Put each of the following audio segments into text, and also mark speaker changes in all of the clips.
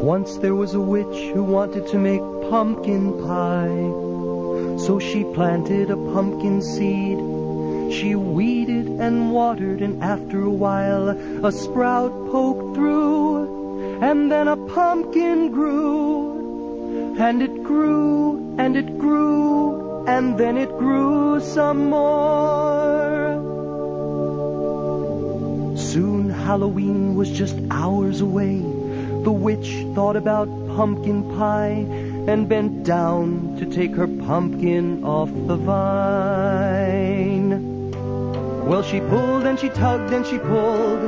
Speaker 1: Once there was a witch who wanted to make pumpkin pie. So she planted a pumpkin seed. She weeded and watered, and after a while a sprout poked through, and then a pumpkin grew. And it grew, and it grew, and then it grew some more. Soon Halloween was just hours away. The witch thought about pumpkin pie and bent down to take her pumpkin off the vine. Well, she pulled and she tugged and she pulled.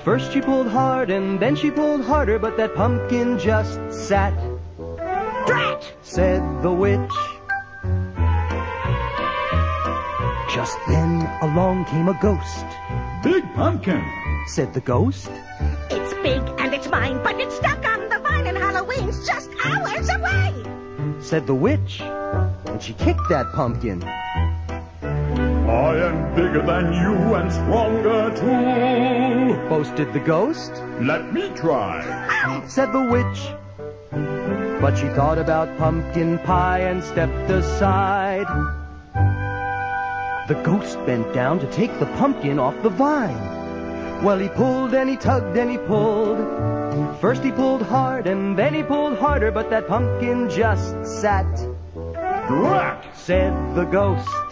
Speaker 1: First she pulled hard and then she pulled harder, but that pumpkin just sat. "Drat!" said the witch. Just then along came a ghost.
Speaker 2: "Big Pumpkin,"
Speaker 1: said the ghost.
Speaker 3: "It's big and it's mine, but it's stuck on the vine and Halloween's just hours away,"
Speaker 1: said the witch, and she kicked that pumpkin.
Speaker 2: "I am bigger than you and stronger too,"
Speaker 1: boasted the ghost.
Speaker 2: "Let me try,"
Speaker 1: said the witch. But she thought about pumpkin pie and stepped aside. The ghost bent down to take the pumpkin off the vine. Well, he pulled and he tugged and he pulled. First he pulled hard and then he pulled harder, but that pumpkin just sat.
Speaker 2: "Drat!"
Speaker 1: said the ghost.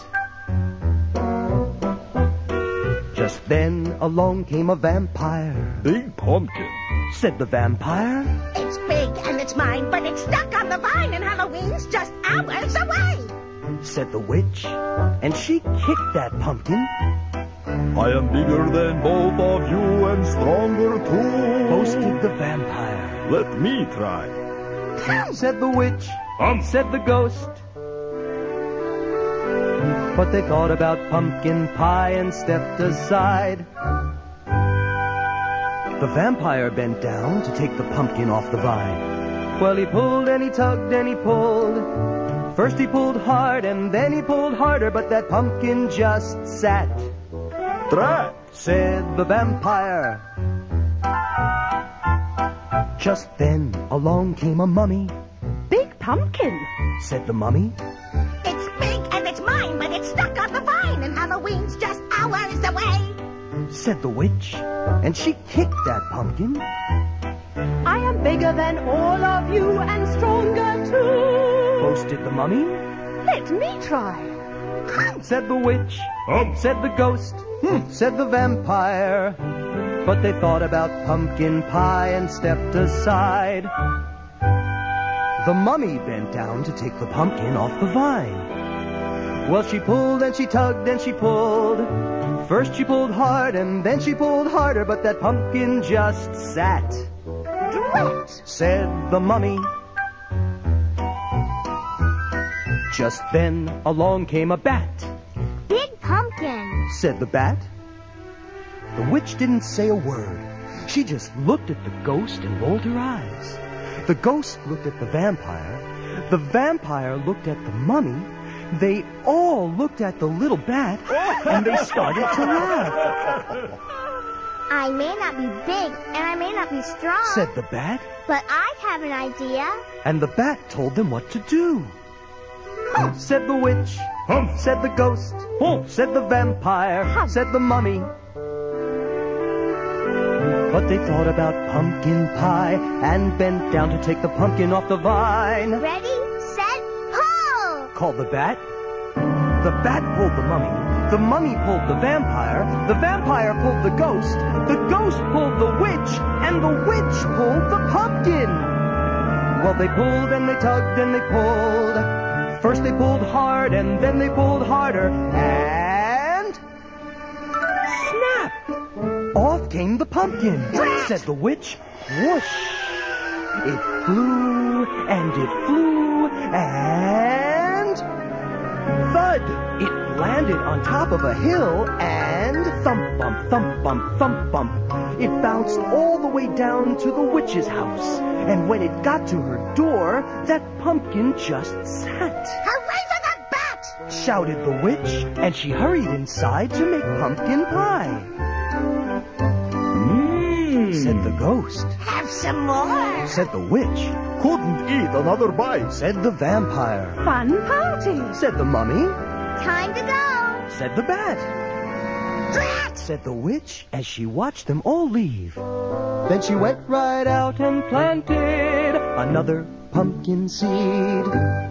Speaker 1: Just then along came a vampire.
Speaker 2: "Big Pumpkin,"
Speaker 1: said the vampire.
Speaker 3: "It's big and it's mine, but it's stuck on the vine and Halloween's just hours away,"
Speaker 1: said the witch, and she kicked that pumpkin.
Speaker 2: "I am bigger than both of you and stronger too,"
Speaker 1: boasted the vampire.
Speaker 2: "Let me try,"
Speaker 1: said the witch, said the ghost. But they thought about pumpkin pie and stepped aside. The vampire bent down to take the pumpkin off the vine. Well, he pulled and he tugged and he pulled. First he pulled hard and then he pulled harder, but that pumpkin just sat.
Speaker 2: "Drat!"
Speaker 1: said the vampire. Just then along came a mummy.
Speaker 3: "Big Pumpkin,"
Speaker 1: said the mummy.
Speaker 3: "It's big and it's mine, but it's stuck on the vine and Halloween's just hours away,"
Speaker 1: said the witch, and she kicked that pumpkin.
Speaker 3: "I am bigger than all of you and stronger too,"
Speaker 1: boasted the mummy.
Speaker 3: "Let me try,"
Speaker 1: said the witch, said the ghost, said the vampire. But they thought about pumpkin pie and stepped aside. The mummy bent down to take the pumpkin off the vine. Well, she pulled and she tugged and she pulled. First she pulled hard and then she pulled harder, but that pumpkin just sat.
Speaker 3: "Drat!"
Speaker 1: said the mummy. Just then along came a bat.
Speaker 3: "Big Pumpkin,"
Speaker 1: said the bat. The witch didn't say a word. She just looked at the ghost and rolled her eyes. The ghost looked at the vampire. The vampire looked at the mummy. They all looked at the little bat, and they started to laugh.
Speaker 4: "I may not be big and I may not be strong,"
Speaker 1: said the bat.
Speaker 4: "but I have an idea."
Speaker 1: And the bat told them what to do. Said the witch, said the ghost, said the vampire, said the mummy. But they thought about pumpkin pie and bent down to take the pumpkin off the vine.
Speaker 4: "Ready, set, pull!"
Speaker 1: called the bat. The bat pulled the mummy pulled the vampire pulled the ghost pulled the witch, and the witch pulled the pumpkin. Well, they pulled and they tugged and they pulled. First they pulled hard and then they pulled harder, and snap! Off came the pumpkin, said the witch. Whoosh! It flew and it flew and thud! It landed on top of a hill and thump bump, thump bump, thump bump. It bounced all the way down to the witch's house. And when it got to her door, that pumpkin just sat.
Speaker 3: "Hooray for that bat!"
Speaker 1: shouted the witch, and she hurried inside to make pumpkin pie. said the ghost.
Speaker 3: Have some more.
Speaker 1: Said the witch.
Speaker 2: Couldn't eat another bite.
Speaker 1: Said the vampire.
Speaker 5: Fun party.
Speaker 1: Said the mummy.
Speaker 4: Time to go.
Speaker 1: Said the bat.
Speaker 3: Drat!
Speaker 1: Said the witch as she watched them all leave. Then she went right out and planted another pumpkin seed.